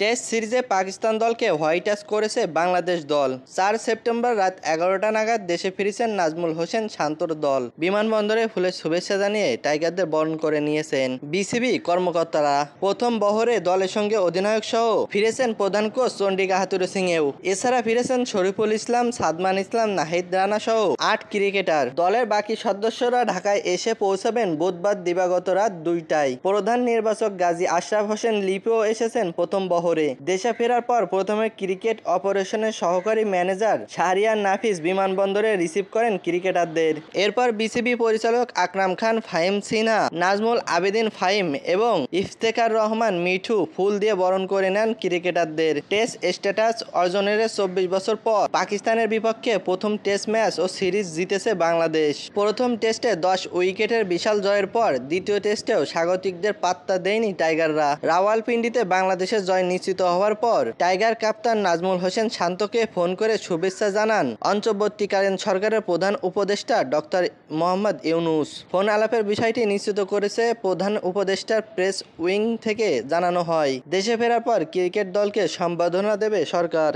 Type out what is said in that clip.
Test সিরিজে পাকিস্তান দলকে white করেছে বাংলাদেশ দল। ৪ সেপ্টেম্বর রাত ১১টা নাগাদ দেশে ফিরেছেন নাজমুল হোসেন শান্তর দল। বিমানবন্দরে ফুলের শুভেচ্ছা জানিয়ে টাইগারদের বরণ করে নিয়েছেন বিসিবি কর্মকর্তারা। প্রথম বহরে দলের সঙ্গে অধিনায়ক সহ ফিরেছেন প্রধান কোচ চন্ডিকা হাথুরুসিংহেও। এছাড়া ফিরেছেন শরীফুল ইসলাম, সাদমান ইসলাম, নাহিদ রানা সহ ৮ ক্রিকেটার। দলের বাকি সদস্যরা ঢাকায় এসে পৌঁছাবেন বুধবার দিবাগত রাত ২টায়। প্রধান নির্বাচক গাজী আশরাফ হোসেন লিপিও এসেছেন প্রথম বহরে। দেশে ফেরার পর প্রথমে ক্রিকেট অপারেশনের সহকারী ম্যানেজার শাহরিয়ার নাফিস বিমানবন্দরে রিসিভ করেন ক্রিকেটারদের। এরপর বিসিবি পরিচালক আকরাম খান, ফাহিম সিনহা, নাজমুল আবেদিন ফাহিম এবং ইফতেখার রহমান মিঠু ফুল দিয়ে বরণ করে নেন ক্রিকেটারদের। টেস্ট স্ট্যাটাস অর্জনের ২৪ বছর পর পাকিস্তানের বিপক্ষে প্রথম টেস্ট ম্যাচ ও সিরিজ জিতেছে বাংলাদেশ। প্রথম টেস্টে ১০ উইকেটের বিশাল জয়ের পর দ্বিতীয় টেস্টেও স্বাগতিকদের পাত্তা দেয়নি টাইগাররা। রাওয়ালপিন্ডিতে বাংলাদেশের জয় নিশ্চিত হওয়ার পর টাইগার কাপ্তান নাজমুল হোসেন শান্তকে ফোন করে শুভেচ্ছা জানান অন্তর্বর্তীকালীন সরকারের প্রধান উপদেষ্টা ডক্টর মোহাম্মদ ইউনূস। ফোন আলাপের বিষয়টি নিশ্চিত করেছে প্রধান উপদেষ্টার প্রেস উইং থেকে জানানো হয়। দেশে ফেরার পর ক্রিকেট দলকে সম্বর্ধনা দেবে সরকার।